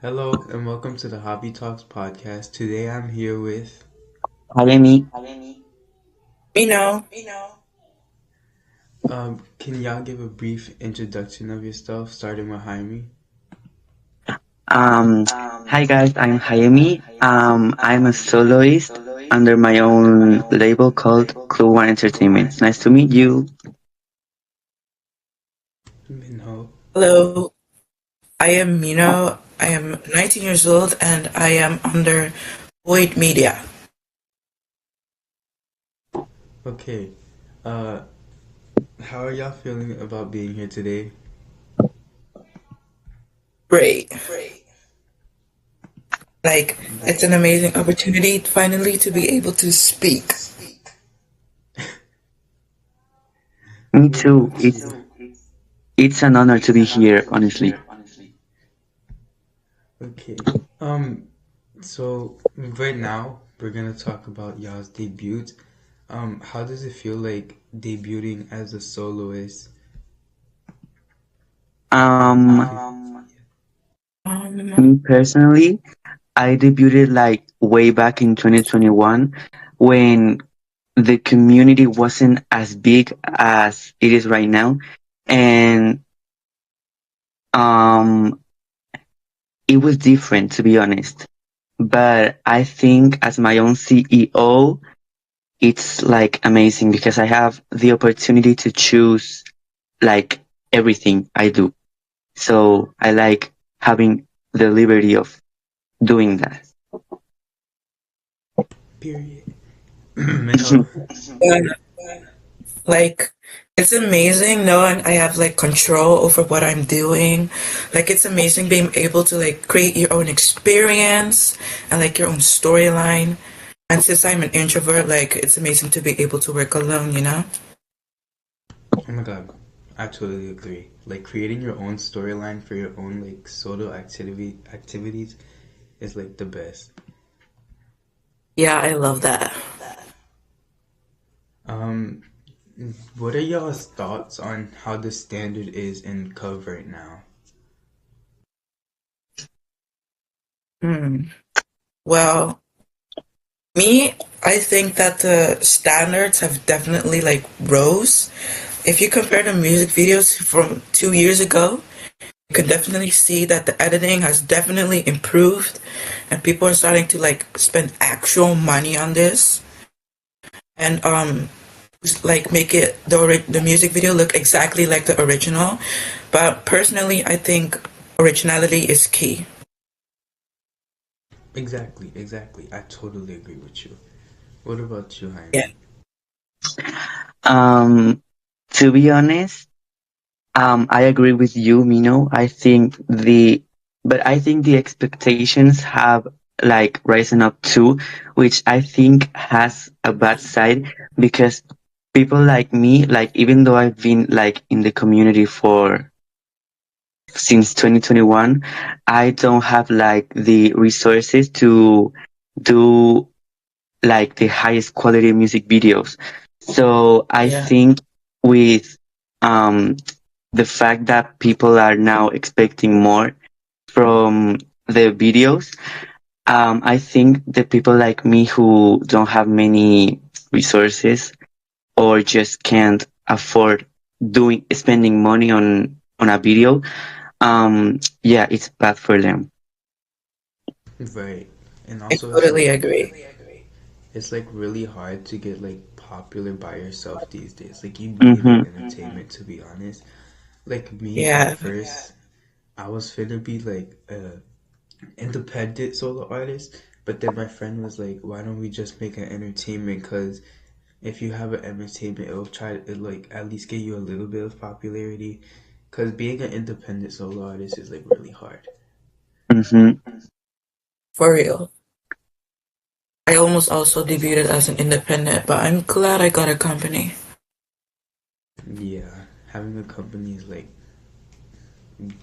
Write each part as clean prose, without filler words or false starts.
Hello and welcome to the Hobby Talks podcast. Today I'm here with Hy.Emi. MINHO. can y'all give a brief introduction of yourself, starting with Jaime? Um, Hi guys, I'm Hy.Emi. I'm a soloist under my own label called Clue One Entertainment. Nice to meet you. Minho. Hello, I am MINHO. I am 19 years old and I am under Void Media. Okay. Uh how are y'all feeling about being here today? Great. Like, it's an amazing opportunity finally to be able to speak. Me What too. about It's you? it's an honor to be here, honestly. Okay. So right now we're gonna talk about y'all's debut. How does it feel like debuting as a soloist? Um, Could, Um, Me personally, I debuted like way back in 2021 when the community wasn't as big as it is right now, and um it was different, to be honest. But I think as my own CEO, it's like amazing because I have the opportunity to choose like everything I do. So I like having the liberty of doing that. period. Minho. yeah, like, it's amazing knowing I have like control over what I'm doing. Like, it's amazing being able to like create your own experience and like your own storyline. And since I'm an introvert, like, it's amazing to be able to work alone. Oh my god, I totally agree. Like creating your own storyline for your own like solo activities is like the best. Yeah, I love that. Um, what are y'all's thoughts on how the standard is in Cove right now? Hmm. Well, me, I think that the standards have definitely like rose. If you compare the music videos from 2 years ago, you could definitely see that the editing has definitely improved and people are starting to like spend actual money on this and like make it the music video look exactly like the original. But personally, I think originality is key. Exactly. I totally agree with you. What about you, Yeah. Jaime? Um, to be honest, I agree with you, Mino. But I think the expectations have like risen up too, which I think has a bad side because people like me, like even though I've been like in the community for since 2021, I don't have like the resources to do like the highest quality music videos. So I Yeah. think with um the fact that people are now expecting more from the videos, I think the people like me who don't have many resources or just can't afford doing spending money on a video, yeah, it's bad for them. Right. And I also totally agree. it's like really hard to get like popular by yourself these days. Like you need Mm-hmm. the entertainment to be honest. Like me at Yeah. first, I was finna be like a independent solo artist, but then my friend was like, "Why don't we just make an entertainment? Because if you have an entertainment, it like at least get you a little bit of popularity. Because being an independent solo artist is like really hard." Mm-hmm. For real. I almost also debuted as an independent, but I'm glad I got a company. Yeah, having a company is like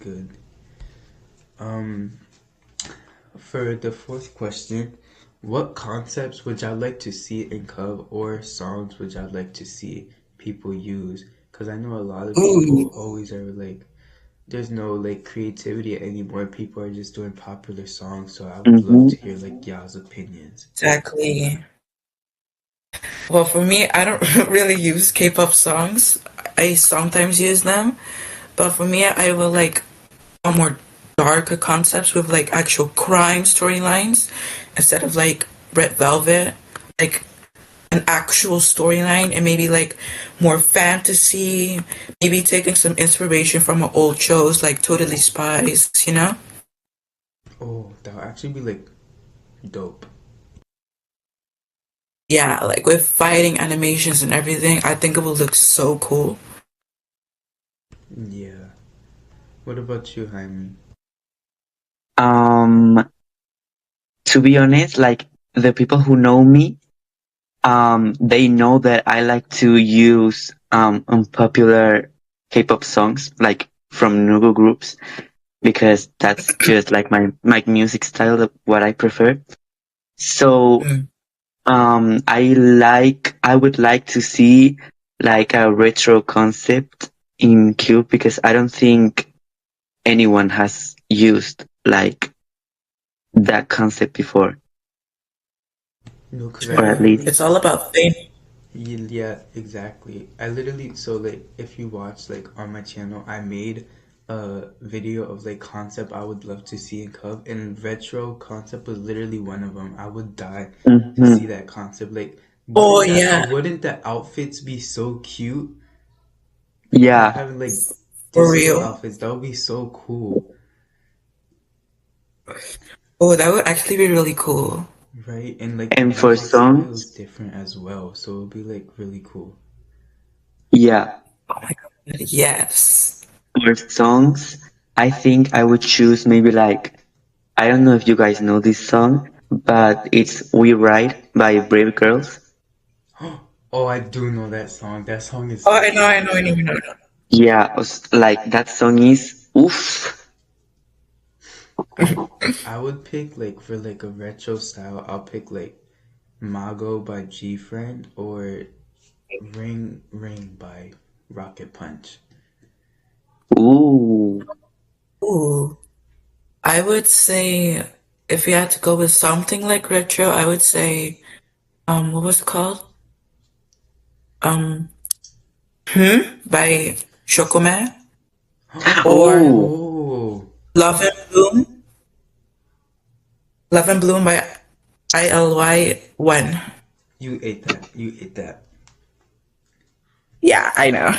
good. Um, for the fourth question, what concepts would y'all like to see in Cove or songs would y'all like to see people use? Because I know a lot of people Ooh. always are like, there's no like creativity anymore. People are just doing popular songs, so I would love Mm-hmm. to hear like y'all's opinions. Exactly. Well, for me, I don't really use K-pop songs. I sometimes use them, but for me, I will like a more darker concepts with like actual crime storylines instead of like Red Velvet, like an actual storyline and maybe like more fantasy, maybe taking some inspiration from old shows like Totally Spies, you know? Oh, that would actually be like dope. Yeah, like with fighting animations and everything, I think it will look so cool. Yeah. What about you, Jaime? Um, to be honest, like the people who know me, they know that I like to use unpopular K-pop songs, like from Nubo groups, because that's just like my music style, of what I prefer. So Mm. I would like to see like a retro concept in Cube because I don't think anyone has used like that concept before, No, because I or at least. literally, It's all about fame. yeah, exactly. I literally, so like, if you watch like on my channel, I made a video of like concept I would love to see in Cub, and retro concept was literally one of them. I would die to see Hmm. that concept. Like, Oh yeah, wouldn't the outfits be so cute? Like Yeah, having like for disco real. outfits, that would be so cool, Oh, that would actually be really cool. right? And like the and for music style songs, is different as well, so it would be like really cool. yeah, Oh my God, yes. for songs, I think I would choose maybe like I don't know if you guys know this song, but it's "We Ride" by Brave Girls. Oh, I do know that song. That song is Oh, so good. I know. Yeah, like that song is oof. I would pick like for like a retro style, I'll pick like Mago by G Friend or Ring Ring by Rocket Punch. Ooh. Ooh, I would say if you had to go with something like retro, I would say what was it called? Um, by Chocoman or Oh, Oh, Love and Bloom. Love and Bloom by ILY One. you ate that. You ate that. Yeah, I know.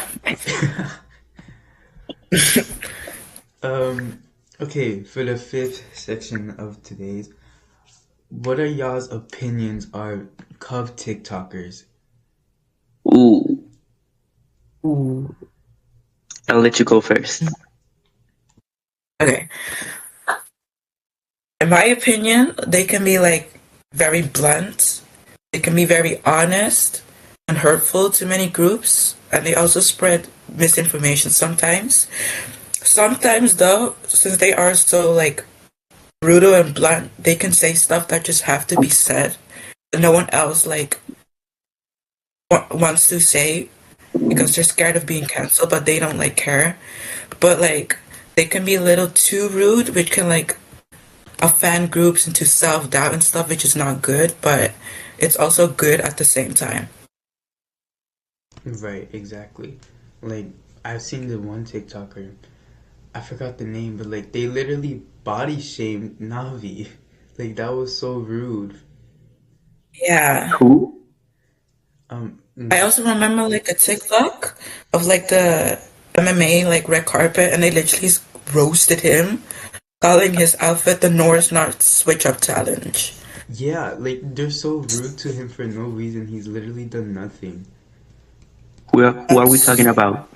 um, okay, for the fifth section of today's, what are y'all's opinions are Cub TikTokers? ooh. Ooh. I'll let you go first. Okay. In my opinion, they can be like very blunt. They can be very honest and hurtful to many groups, and they also spread misinformation sometimes. Sometimes, though, since they are so like brutal and blunt, they can say stuff that just have to be said. That no one else like wants to say because they're scared of being canceled, but they don't like care. But like they can be a little too rude, which can like offend groups into self doubt and stuff, which is not good, but it's also good at the same time. Right, exactly. Like I've seen the one TikToker, I forgot the name, but like they literally body shamed Navi. Like that was so rude. Yeah. Who? Um, I also remember like a TikTok of like the MMA like red carpet, and they literally roasted him, calling his outfit the Norse Not Switch Up Challenge. yeah, like they're so rude to him for no reason. He's literally done nothing. Who are we talking That's about?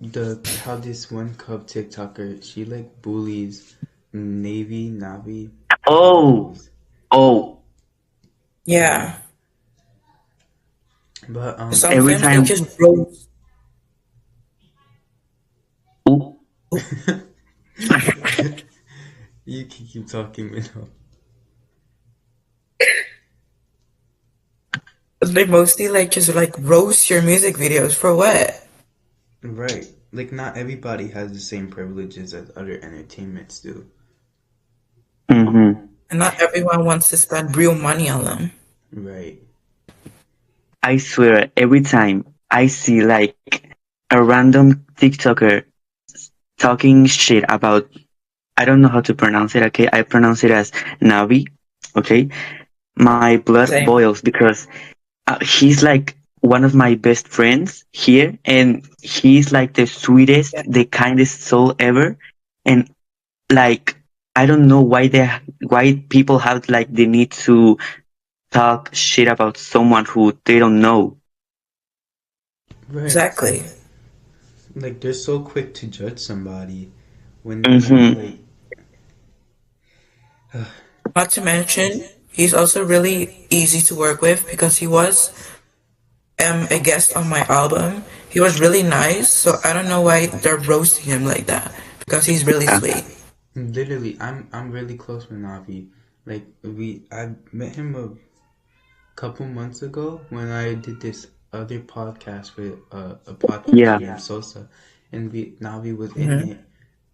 The how this one Cub TikToker, she like bullies Navi, one of Oh, those. oh. Yeah, yeah. but Every Sometimes they time. just roast. Ooh. you can keep talking, Minho. They mostly like just like roast your music videos for what? Right. like not everybody has the same privileges as other entertainments do. Mm-hmm. And not everyone wants to spend real money on them. Right. I swear, every time I see like a random TikToker talking shit about, I don't know how to pronounce it, okay? I pronounce it as Navi, okay? My blood Same. boils because he's like one of my best friends here, and he's like the sweetest, Yeah, the kindest soul ever. And like, I don't know why people have like the need to talk shit about someone who they don't know. Right. exactly. Like they're so quick to judge somebody when Mm-hmm. like Not to mention, he's also really easy to work with because he was a guest on my album. He was really nice, so I don't know why they're roasting him like that because he's really Yeah. sweet. literally I'm really close with Navi. Like I met him a couple months ago when I did this other podcast with a podcast Yeah. named Sosa, and Navi was in Hmm. it,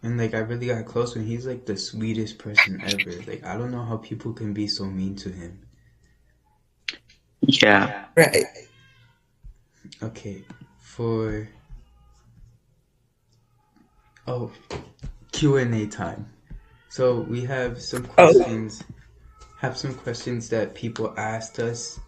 and like I really got close with him. He's like the sweetest person ever. Like I don't know how people can be so mean to him. Yeah. Right. Okay, for oh Q&A time. So we Oh, have some questions that people asked us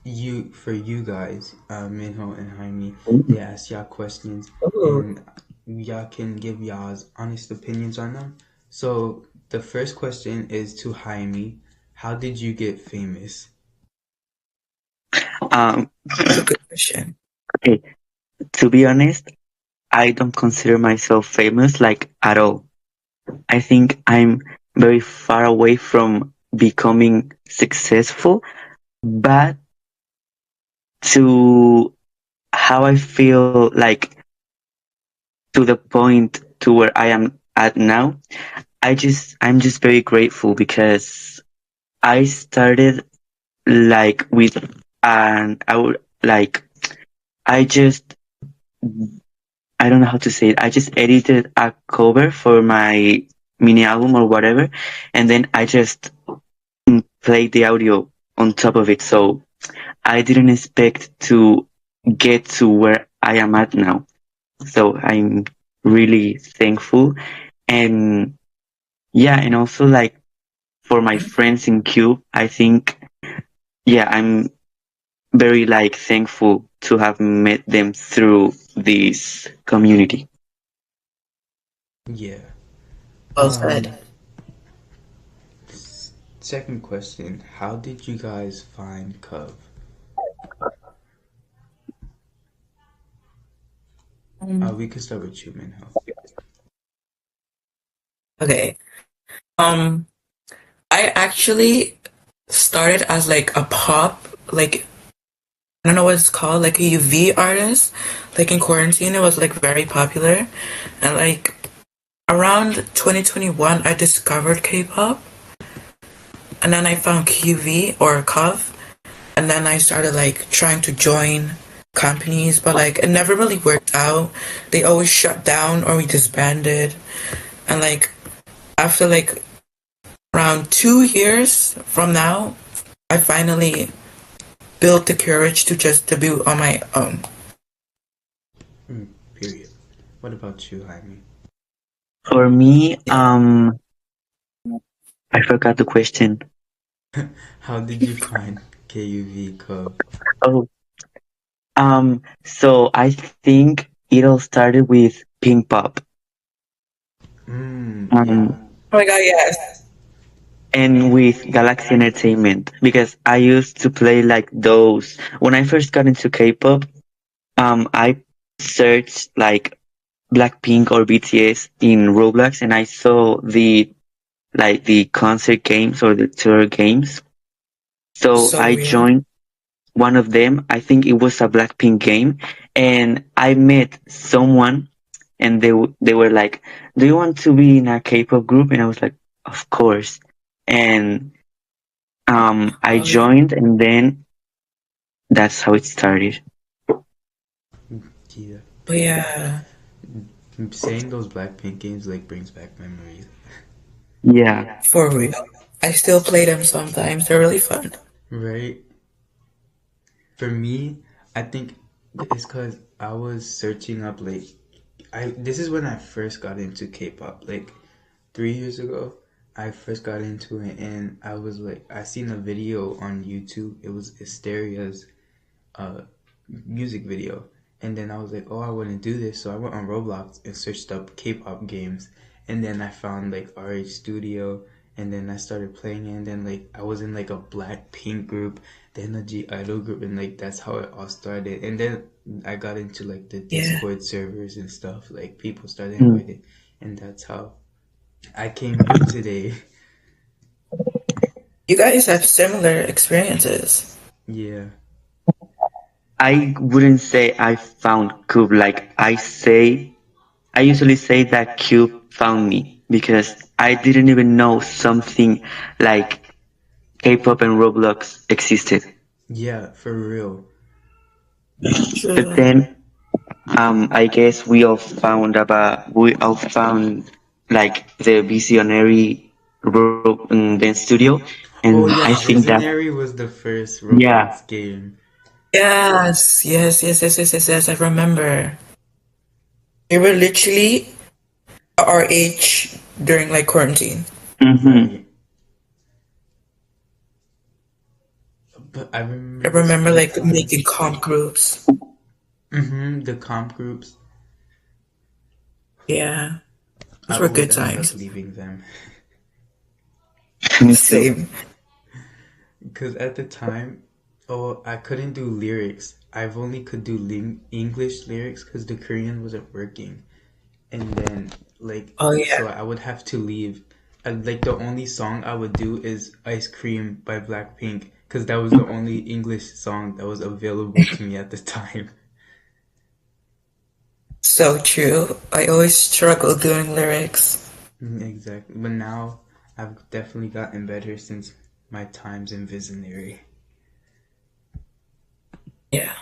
for you guys, Minho and Jaime. They asked y'all questions, oh, and y'all can give y'all's honest opinions on them. So the first question is to Jaime. How did you get famous? Um. that's a good question. Okay. To be honest, I don't consider myself famous like at all. I think I'm very far away from becoming successful, but to how I feel like to the point to where I am at now, I'm just very grateful because I started like with I would like I just I don't know how to say it. I just edited a cover for my mini album or whatever, and then I just played the audio on top of it. So I didn't expect to get to where I am at now. So I'm really thankful. And yeah, and also like for my Mhm. friends in Cube, I think, yeah, I'm very like thankful to have met them through this community. Yeah. Well said. Um. Second question: how did you guys find Cove? Um, We could start with you, Minho. okay. Um, I actually started as like a pop, like I don't know what it's called, like a UV artist. Like in quarantine, it was like very popular, and like around 2021, I discovered K-pop, and then I found QV or Cov, and then I started like trying to join companies, but like it never really worked out. They always shut down or we disbanded, and like after like around 2 years from now, I finally built the courage to just debut on my own. Period. What about you, Jaime? For me, Yeah. I forgot the question. How did you find KUV Cove? Oh, so I think it all started with Pink Pop. Yeah. Um, Oh my god, yes. and with Galaxy Entertainment because I used to play like those when I first got into K-pop. I searched like Blackpink or BTS in Roblox, and I saw the concert games or the tour games. So So I real. joined one of them. I think it was a Blackpink game, and I met someone, and they were like, "Do you want to be in a K-pop group?" And I was like, "Of course." And I Oh yeah. joined, and then that's how it started. Yeah. Oh yeah. Saying those Blackpink games like brings back memories, Yeah. For real. I still play them sometimes. They're really fun. right? For me, I think it's because I was searching up like I. This is when I first got into K-pop, like 3 years ago. I first got into it, and I was like, I seen a video on YouTube. It was Hysteria's uh music video. And then I was like, oh, I want to do this. So I went on Roblox and searched up K-pop games. And then I found like RH Studio. And then I started playing it. And then like I was in like a Blackpink group, then a G Idol group. And like that's how it all started. And then I got into like the Yeah. Discord servers and stuff. Like people started Mm. inviting. And that's how I came here today. You guys have similar experiences. Yeah. I wouldn't say I found Cube. Like I usually say that Cube found me because I didn't even know something like K-pop and Roblox existed. Yeah, for real. But True. then, I guess we all found like the visionary then studio, Oh and I yeah, think that Visionary was the first yeah, Roblox game. Yes, yes, yes, yes, yes, yes, yes. I remember. You were literally our age during like quarantine. hmm Right. But I remember I the remember school like time. making comp groups. The comp groups. Yeah, I those were good always ended up times. leaving them. me too. Same. Because at the time, oh, I couldn't do lyrics. I've only could do English lyrics because the Korean wasn't working. And then, like, Oh yeah. so I would have to leave. And, like, the only song I would do is Ice Cream by Blackpink because that was the only English song that was available to me at the time. So true. I always struggle doing lyrics. Exactly. But now I've definitely gotten better since my times in Visionary. Yeah.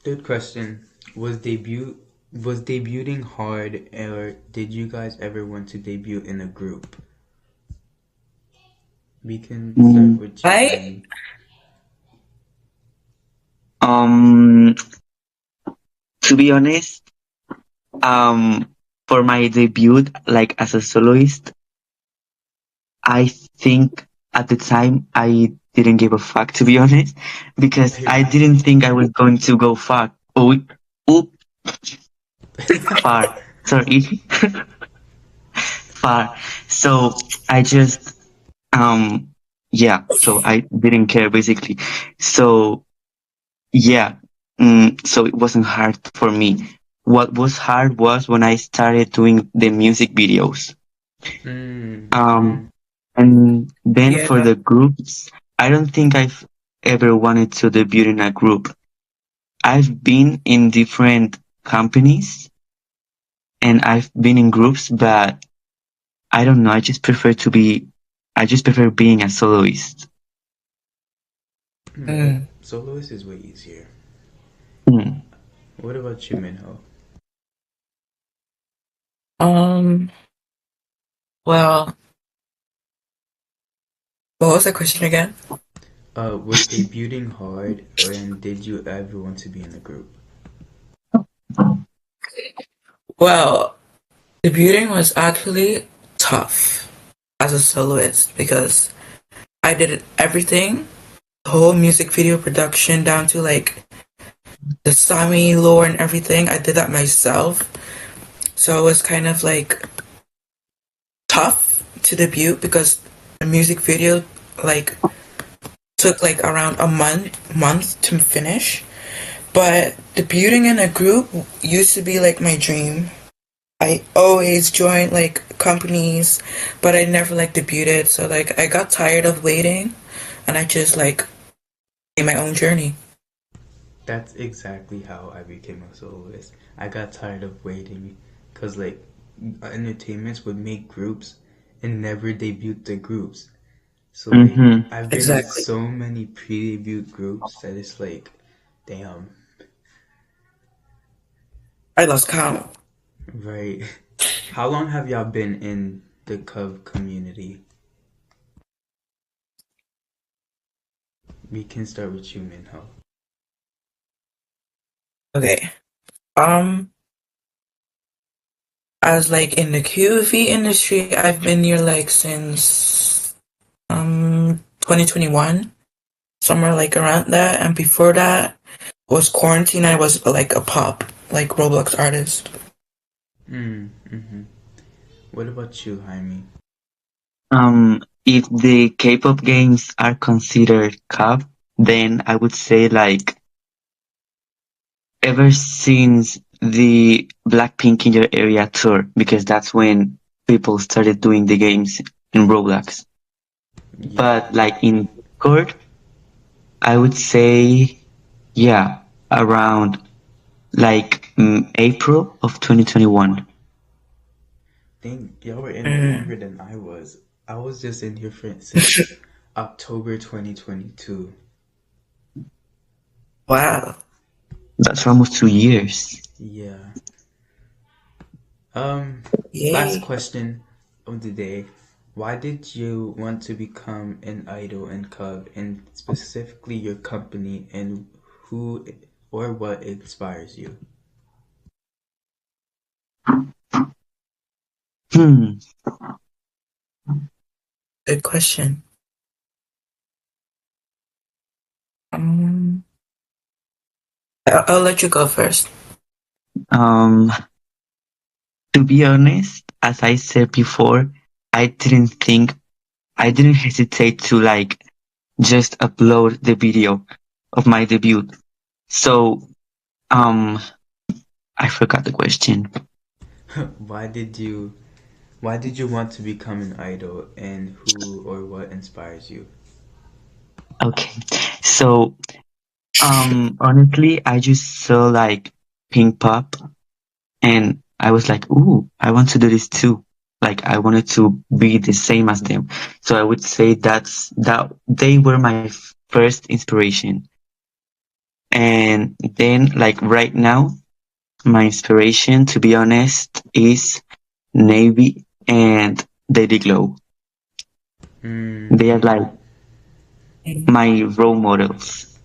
Third question. Was debuting hard, or did you guys ever want to debut in a group? We can start Mm, with you, I Amy. Um, to be honest, um, for my debut, like as a soloist, I think at the time I didn't give a fuck, to be honest, because I Right. didn't think I was going to go far. Oh, oop, far. Sorry, far. So I just, um, yeah. So I didn't care basically. So yeah. So it wasn't hard for me. What was hard was when I started doing the music videos. Mm-hmm. Um, and then for yeah. the groups, I don't think I've ever wanted to debut in a group. I've been in different companies and I've been in groups, but I don't know. I just prefer being a soloist. Right. Mm. Soloist is way easier. Hmm. What about you, Minho? Um. Well, what was the question again? Was debuting hard, and did you ever want to be in a group? Well, debuting was actually tough as a soloist because I did everything, the whole music video production down to like the Sami lore and everything. I did that myself. So it was kind of like tough to debut because the music video like took like around a month to finish. But debuting in a group used to be like my dream. I always joined like companies, but I never like debuted. So like I got tired of waiting, and I just like made my own journey. That's exactly how I became a soloist. I got tired of waiting because, like, entertainments would make groups and never debut the groups. So, like, Mm-hmm. I've been in Exactly. so many pre-debut groups that it's like, damn. I lost count. Right. How long have y'all been in the Cub community? We can start with you, Minho. Okay. Um, as like in the QV industry, I've been here like since 2021, somewhere like around that. And before that was quarantine. I was like a pop, like Roblox artist. Mm-hmm. What about you, Jaime? If the K-pop games are considered cub, then I would say like ever since the Blackpink in Your Area tour, because that's when people started doing the games in Roblox. Yeah. But like in Discord, I would say, yeah, around like April of 2021. Think y'all were in it Mm. longer than I was. I was just in here since October 2022. Wow. That's for almost 2 years. Yeah. Um, Last Yay. question of the day. Why did you want to become an idol in Cub, and specifically your company, and who or what inspires you? Hmm. Good question. Um, I'll let you go first. Um, to be honest, as I said before, I didn't hesitate to like just upload the video of my debut. So, um, I forgot the question. why did you Why did you want to become an idol, and who or what inspires you? Okay. So, honestly, I just saw like Pink Pop and I was like, ooh, I want to do this too. Like I wanted to be the same as them. So I would say that they were my first inspiration. And then like right now, my inspiration, to be honest, is Navy and Lady Glow. They are like Mm-hmm. my role models.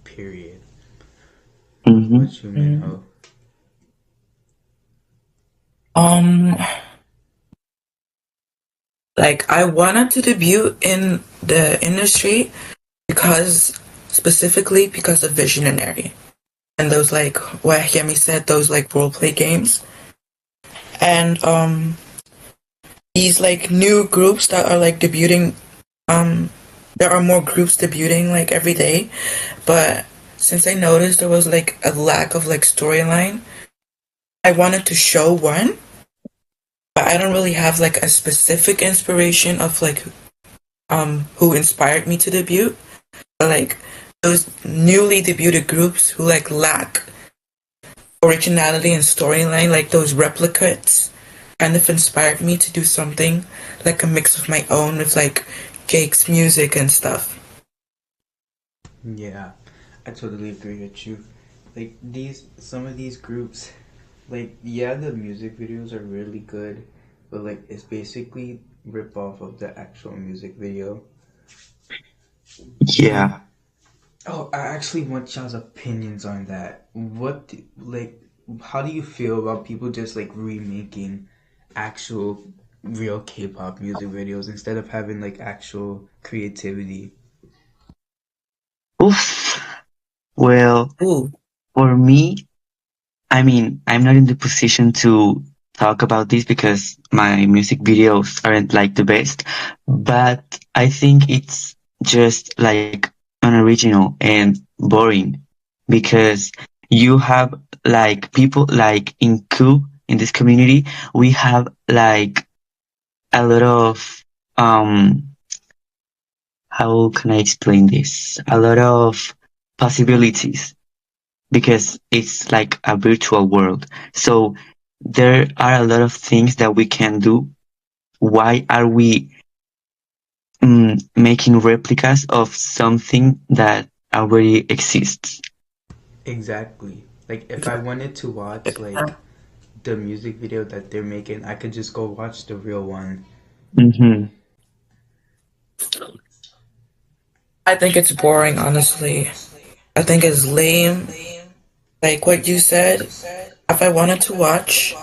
Period. What Hmm. about you, Mm. Minho? Um, like I wanted to debut in the industry because specifically because of Visionary and those like what Hy.Emi said, those like role play games. And these like new groups that are like debuting, um there are more groups debuting like every day. But since I noticed there was like a lack of like storyline, I wanted to show one, but I don't really have like a specific inspiration of like who inspired me to debut. But like those newly debuted groups who like lack originality and storyline, like those replicates, kind of inspired me to do something like a mix of my own with like Jake's music and stuff. Yeah, I totally agree with you. Like some of these groups, like yeah, the music videos are really good, but like it's basically rip off of the actual music video. Yeah. And oh, I actually want y'all's opinions on that. How do you feel about people just like remaking actual real K-pop music videos instead of having like actual creativity? Oof. Well, Ooh. for me, I mean, I'm not in the position to talk about this because my music videos aren't like the best, but I think it's just like unoriginal and boring because you have like people like in Q in this community, we have like a lot of how can I explain this? A lot of possibilities because it's like a virtual world. So there are a lot of things that we can do. Why are we making replicas of something that already exists? Exactly. Like if I wanted to watch like the music video that they're making, I could just go watch the real one. Mm-hmm. I think it's boring, honestly. I think it's lame. Like what you said, if I wanted to watch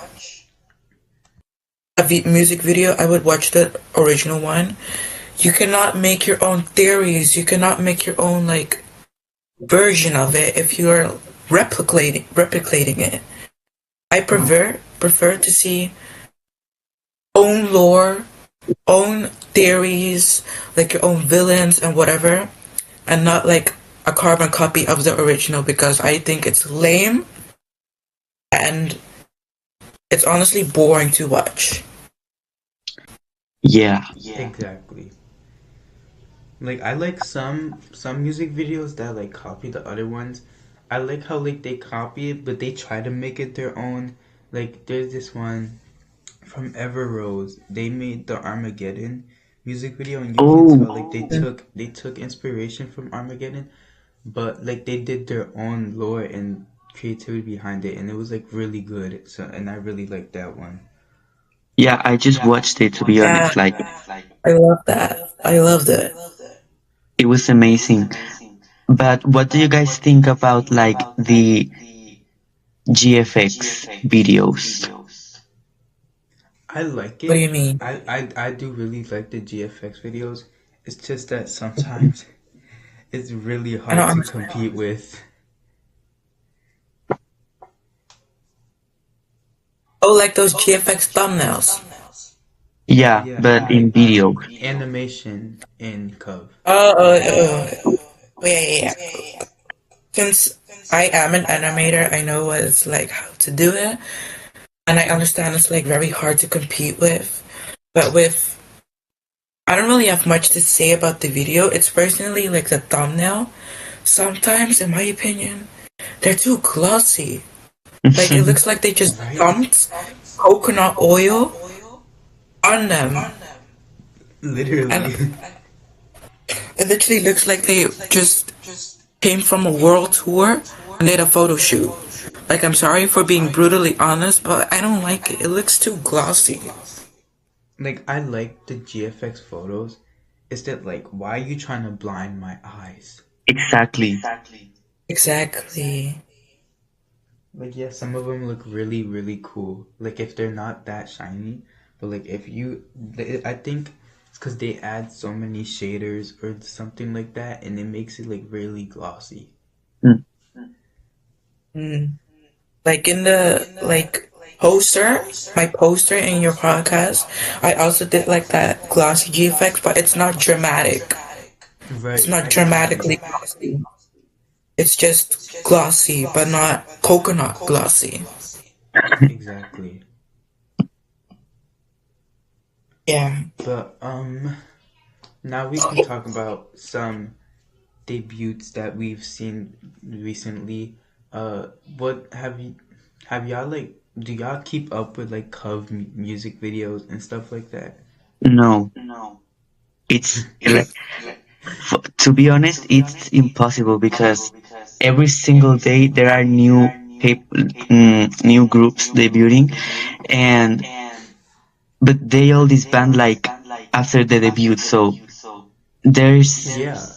a music video, I would watch the original one. You cannot make your own theories. You cannot make your own like version of it if you're replicating it. I prefer to see own lore, own theories, like your own villains and whatever, and not like a carbon copy of the original because I think it's lame and it's honestly boring to watch. Yeah. Exactly. Like I like some music videos that like copy the other ones. I like how like they copy it, but they try to make it their own. Like there's this one from Ever Rose. They made the Armageddon music video, and you can Oh, tell like they took inspiration from Armageddon, but like they did their own lore and creativity behind it, and it was like really good. So and I really liked that one. yeah, I just watched it to be Yeah, honest. Like, I love that. I loved it. it was amazing. But what do you guys think about like the GFX videos? I like What do it. you mean? I do really like the GFX videos. It's just that sometimes it's really I don't hard to understand. compete with. Oh, like those GFX thumbnails. Yeah, Yeah, but like in video. animation in Cove. Oh, yeah. Since I am an animator, I know what it's like how to do it, and I understand it's like very hard to compete with. But with I don't really have much to say about the video. It's personally like the thumbnail. Sometimes, in my opinion, they're too glossy. Like it looks like they just Right? dumped coconut oil on them, and Literally. it literally looks like they just came from a world tour and did a photo shoot. Like I'm sorry for being brutally honest, but I don't like it. It looks too glossy. Like I like the GFX photos. It's that like why are you trying to blind my eyes? Exactly. Exactly. Like yeah, some of them look really really cool. Like if they're not that shiny, but like if you, I think it's because they add so many shaders or something like that, and it makes it like really glossy. Mm. Mm. Like in the like poster, my poster in your podcast, I also did like that glossy GFX, but it's not dramatic. It's Right, not exactly. dramatically glossy. It's just glossy, but not coconut glossy. Exactly. Yeah. But now we can talk about some debuts that we've seen recently. What have y'all like? Do y'all keep up with like music videos and stuff like that? No, it's like, to be honest, it's impossible because every single day there are new groups debuting, and but they all disband like after the debut. So there's, Yeah,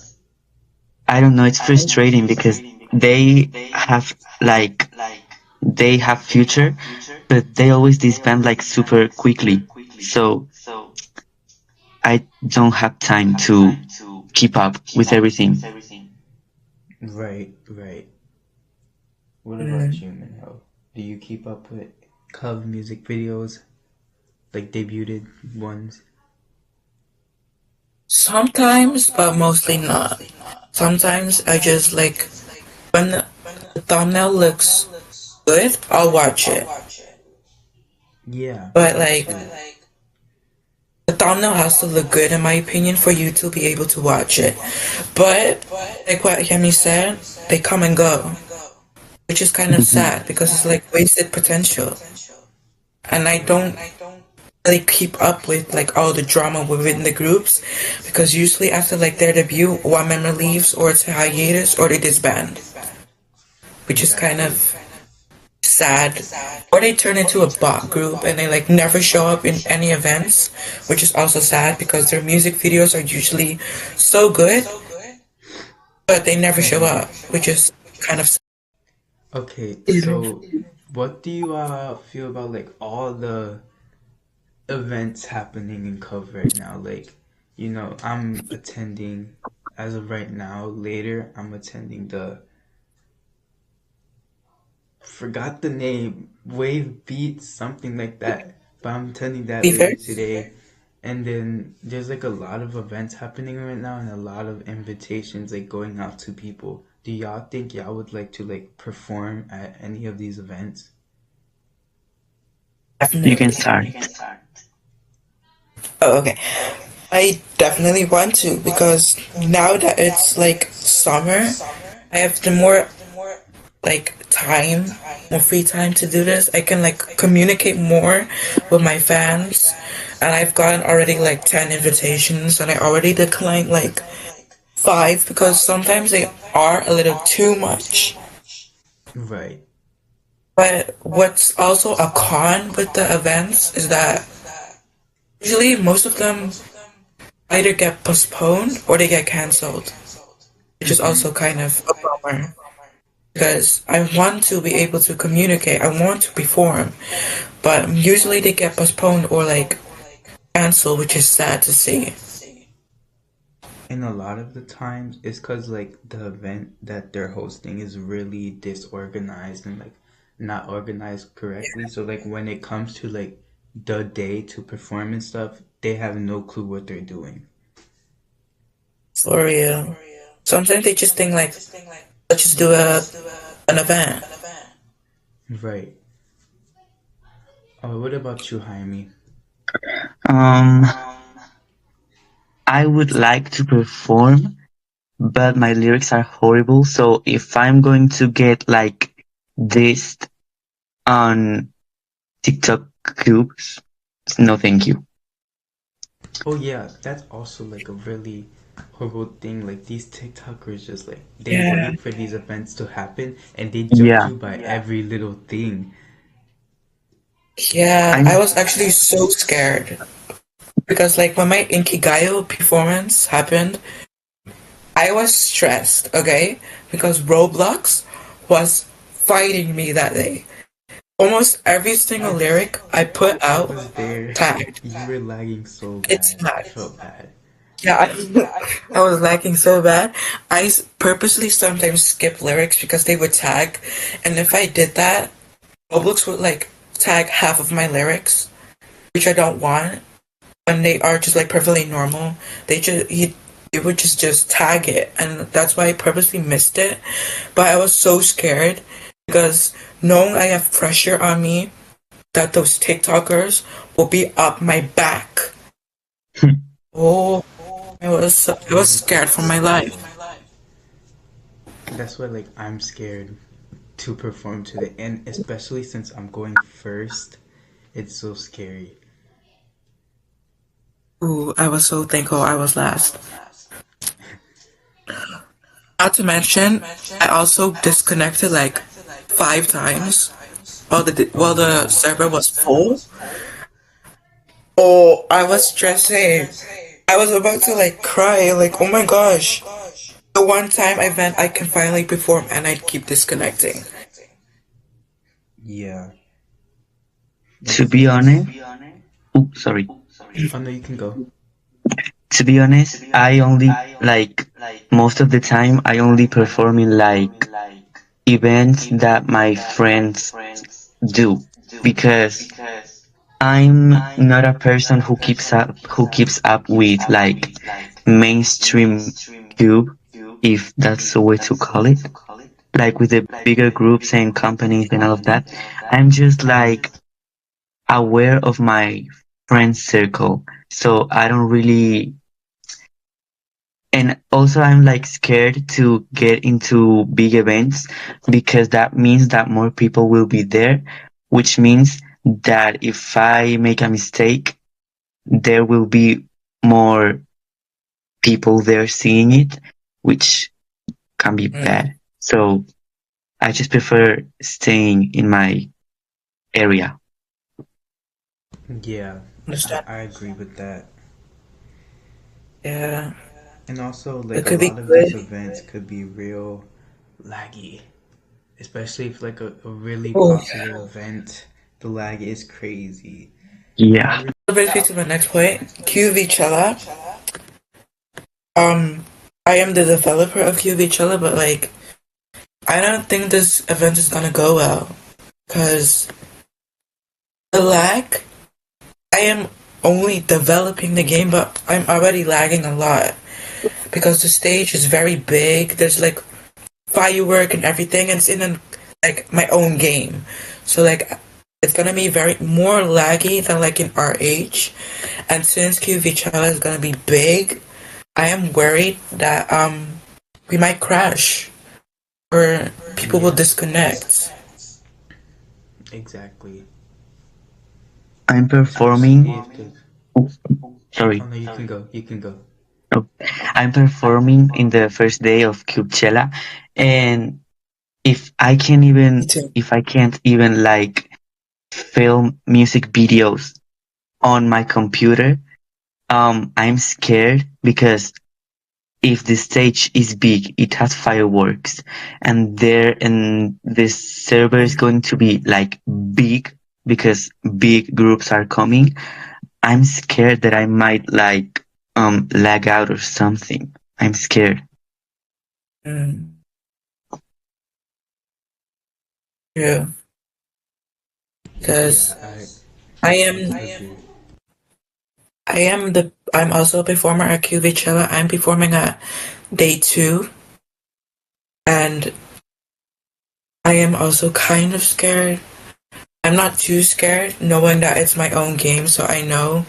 I don't know, it's frustrating because they have like they have future, but they always disband like super quickly. So I don't have time to keep up with everything. right. What about Mm. you, Minho? Do you keep up with Cove music videos, like debuted ones? Sometimes, but mostly not. Sometimes I just like when the thumbnail looks good, I'll watch it. Yeah, But me like too. the thumbnail has to look good in my opinion for you to be able to watch it. But like what Hy.Emi said, they come and go, which is kind of Mhm. sad because it's like wasted potential. And I don't really keep up with like all the drama within the groups because usually after like their debut, one member leaves or it's a hiatus or they disband, which is kind of Exactly. sad, or they turn into a bot group and they like never show up in any events, which is also sad because their music videos are usually so good, but they never show Mm-hmm. up, which is kind of sad. Okay, so what do you feel about like all the events happening in Cove right now? Like, I'm attending as of right now. Later, I'm attending the forgot the name, Wave Beats, something like that. But I'm attending that later Fever. today. And then there's like a lot of events happening right now and a lot of invitations like going out to people. Do y'all think y'all would like to like perform at any of these events? You can Definitely. start. Oh, okay. I definitely want to because now that it's like summer, I have the more like time, more free time to do this. I can like communicate more with my fans, and I've gotten already like 10 invitations, and I already declined like five because sometimes they are a little too much. Right. But what's also a con with the events is that usually most of them either get postponed or they get cancelled, which is Mm-hmm. also kind of a bummer because I want to be able to communicate, I want to perform, but usually they get postponed or like cancelled, which is sad to see. And a lot of the times it's because like the event that they're hosting is really disorganized and like not organized correctly. So like when it comes to like the day to perform and stuff, they have no clue what they're doing. For real. Sometimes they just think like, let's just do an event. Right. What about you, Jaime? Um, I would like to perform, but my lyrics are horrible. So if I'm going to get like this on TikTok cubes, no, thank you. Oh yeah, that's also like a really horrible thing. Like these TikTokers just like they Yeah. wait for these events to happen and they judge Yeah, you by every little thing. Yeah, I I'm. was actually so scared because like when my Inkigayo performance happened, I was stressed, okay? Because Roblox was fighting me that day. Almost every single lyric I put I out was there. tagged. You were lagging so It's bad. I tagged. felt bad. Yeah, I was lacking so bad. Purposely sometimes skip lyrics because they would tag, and if I did that, Roblox would like tag half of my lyrics, which I don't want. When they are just like perfectly normal, they would just tag it, and that's why I purposely missed it. But I was so scared because knowing I have pressure on me that those TikTokers will be up my back. Oh, I was Yeah, scared for my life. that's why like I'm scared to perform today, and especially since I'm going first, it's so scary. Ooh, I was so thankful I was last. Not to mention, I also disconnected like five times Oh while the no. server was full. Oh, I was stressing. I was about to like cry, like, oh my gosh. The one time event I can finally perform and I keep disconnecting. Yeah. To It's be honest, oh, sorry. oh no, you can go. To be honest, I only like most of the time I only perform in like events that my friends do because I'm not a person who keeps up with like mainstream cube, if that's the way to call it, like with the bigger groups and companies and all of that. I'm just like aware of my friend circle, so I don't really. And also, I'm like scared to get into big events because that means that more people will be there, which means that if I make a mistake, there will be more people there seeing it, which can be Mm. bad. So I just prefer staying in my area. Yeah, Understand? I agree with that. Yeah, And also, it like a could be lot of these good. events could be real laggy, especially if like a really Oh, popular event, the lag is crazy. I Yeah. re- that brings me to my next point. QVchella. Um, I am the developer of QVchella, but like, I don't think this event is gonna go well because the lag. I am only developing the game, but I'm already lagging a lot because the stage is very big. There's like firework and everything, and it's in like my own game. So like it's gonna be very more laggy than like in RH. And since QVchella is gonna be big, I am worried that we might crash or people will yeah, disconnect. exactly. I'm Especially performing. if the Oh, oh sorry. no, you can go, you can go. Oh, I'm performing in the first day of Coachella, and Me too. if I can't even like film music videos on my computer, I'm scared because if the stage is big, it has fireworks, and this server is Mm, going to be like big because big groups are coming. I'm scared that I might like lag out or something. I'm scared. mm, yeah, Yeah, because I I I am do agree. I'm also a performer at QVchella. I'm performing at day two, and I am also kind of scared. I'm not too scared, knowing that it's my own game, so I know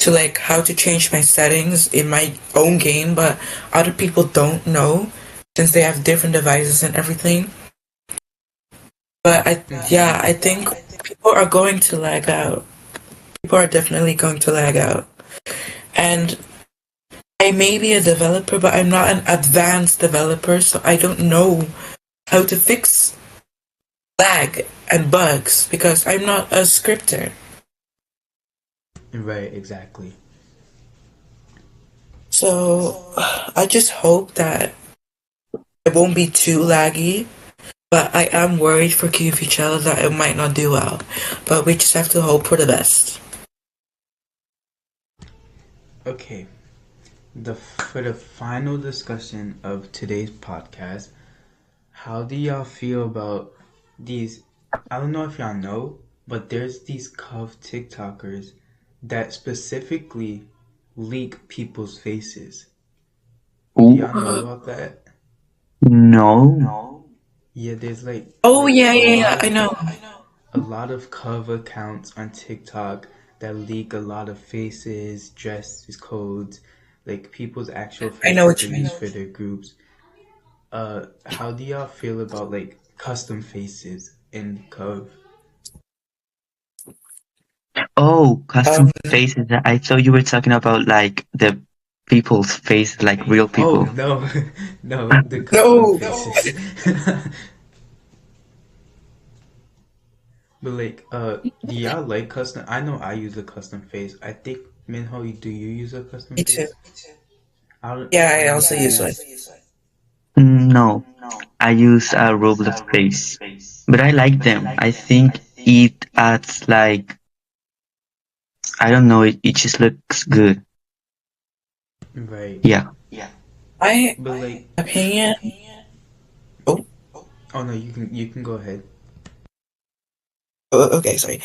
to like how to change my settings in my own game, but other people don't know since they have different devices and everything. But Hmm. I think people are going to lag out. People are definitely going to lag out. And I may be a developer, but I'm not an advanced developer, so I don't know how to fix lag and bugs because I'm not a scripter. Right, exactly. So I just hope that it won't be too laggy. But I am worried for QVchella that it might not do well. But we just have to hope for the best. Okay, the for the final discussion of today's podcast, how do y'all feel about these? I don't know if y'all know, but there's these cuff TikTokers that specifically leak people's faces. Do Ooh, y'all know about that? no. Yeah, there's Oh like yeah, yeah, yeah. I know. a lot of cover accounts on TikTok that leak a lot of faces, dress codes, like people's actual I know faces what they you mean. use for their groups. How do y'all feel about like custom faces in Cove? Oh, custom Um, faces. I thought you were talking about like the people's face, like real Oh people. no, no, the custom no. faces. But like, do y'all like custom? I know I use a custom face. I think Minho, do you use a custom Me too. face? I don't. Yeah, I I used also to use one. use. No, I use a Roblox face, but I like them. I think it adds like I don't know. It just looks good. Right. Yeah. My But like, opinion. Oh, oh no, you can go ahead. okay, sorry.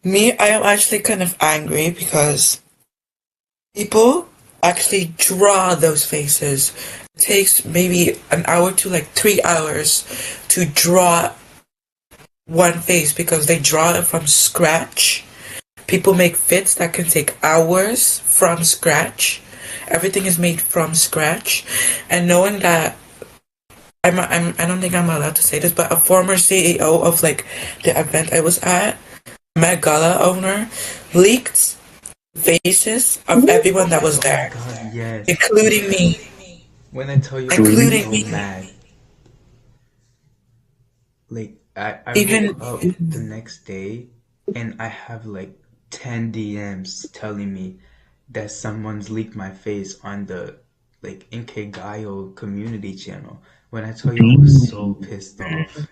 Me, I am actually kind of angry because people actually draw those faces. It takes maybe an hour to like 3 hours to draw one face because they draw it from scratch. People make fits that can take hours from scratch. Everything is made from scratch. And knowing that I don't think I'm allowed to say this, but a former CEO of like the event I was at, Met Gala owner, leaked faces of everyone that was Oh my there, God, yes. including me. When I tell you, I was Really? Including so me. mad. Like I Even woke up the next day and I have like 10 DMs telling me that someone's leaked my face on the like Inkegayo community channel. When I tell you I was so pissed off.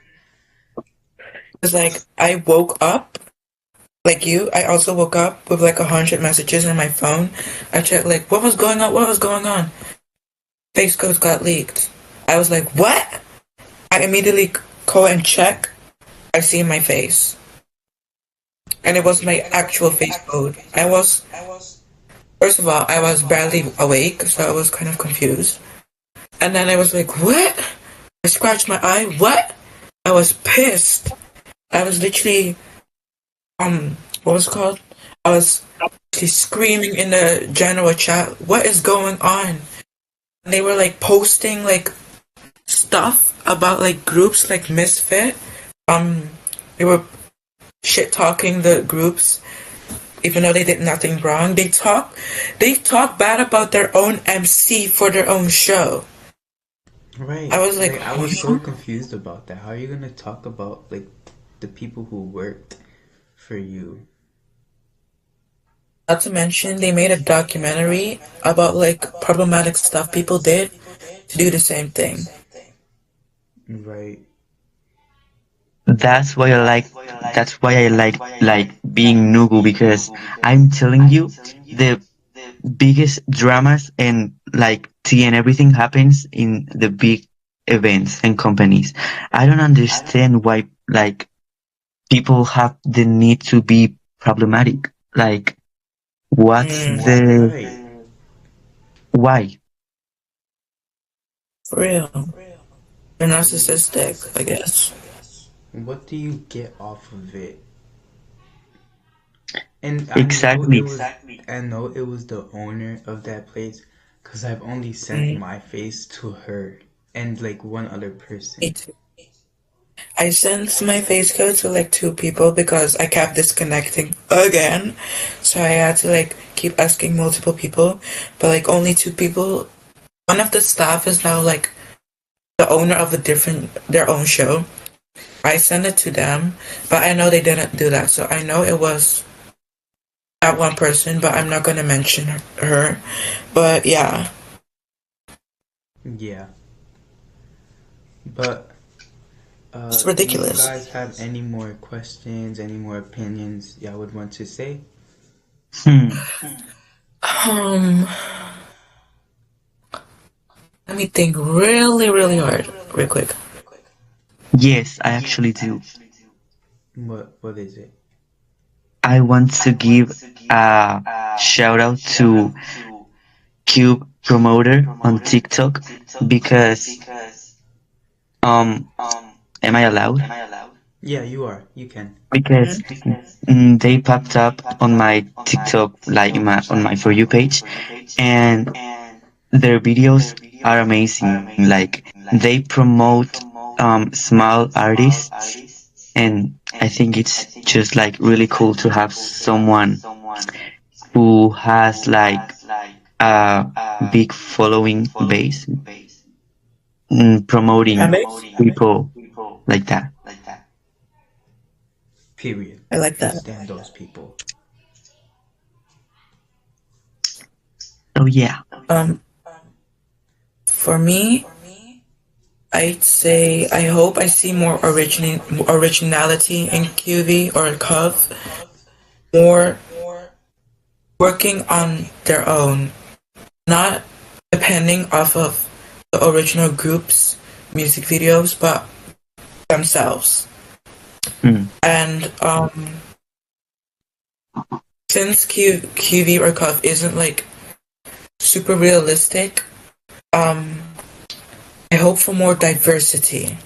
it's like I woke up like you. I also woke up with like 100 messages on my phone. I checked like what was going on. What was going on? Face codes got leaked. I was like, what? I immediately go and check. I see my face, and it was my actual face code. I was first of all, I was barely awake, so I was kind of confused. And then I was like, what? I scratched my eye. What? I was pissed. I was literally what was it called? I was literally screaming in the general chat. What is going on? And they were like posting like stuff about like groups like Misfit. They were shit talking the groups, even though they did nothing wrong. They talk bad about their own MC for their own show. I Right. was like, Like I was so confused about that. How are you gonna talk about like the people who worked for you? not to mention they made a documentary about like problematic stuff people did to do the same thing. Right. That's why I like. That's why I like being Nugu, because I'm telling you, the biggest dramas and like tea and everything happens in the big events and companies. I don't understand why like people have the need to be problematic. Like, what's the Right. why? For real. They're narcissistic, I guess. What do you get off of it? And Exactly. I know it was the owner of that place, because I've only sent Mm, my face to her and like one other me person. too. I sent my face code to like two people because I kept disconnecting again. So I had to like keep asking multiple people, but like only two people. One of the staff is now like the owner of their own show. I sent it to them, but I know they didn't do that. So I know it was that one person, but I'm not gonna mention her. But yeah, Yeah. But it's do you ridiculous. guys have any more questions, any more opinions y'all would want to say? Hmm. Um, Let me think really, really hard, real quick. Yes, I actually do. What is it? I want to give a shout out to Cube Promoter on TikTok because um am I allowed? Yeah, you are. You can. Because they popped up on my TikTok, like in my on my For You page, and their videos are amazing. Like, they promote small artists, and I think it's just like really cool to have someone who has like a big following base, Fan promoting base? people like that. Period. I like We that. stand those people. Oh yeah. Um, for me, I'd say I hope I see more originality in QV or Cove, more working on their own, not depending off of the original group's music videos, but themselves. Mm. And since QV or Cove isn't like super realistic, um, I hope for more diversity.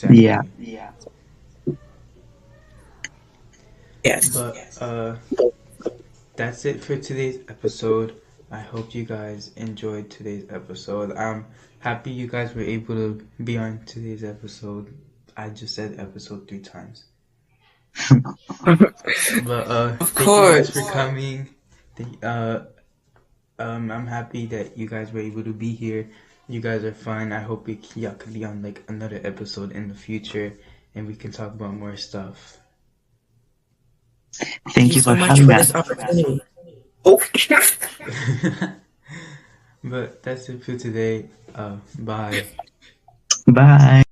Yeah. Exactly. Yes. But that's it for today's episode. I hope you guys enjoyed today's episode. I'm happy you guys were able to be on today's episode. I just said episode 3 times. But Of thank you guys for course. coming. I'm happy that you guys were able to be here. You guys are fine. I hope y'all could be on like another episode in the future, and we can talk about more stuff. Thank Thank you you so for much having for this us. opportunity. Oh, But that's it for today. Bye. Bye.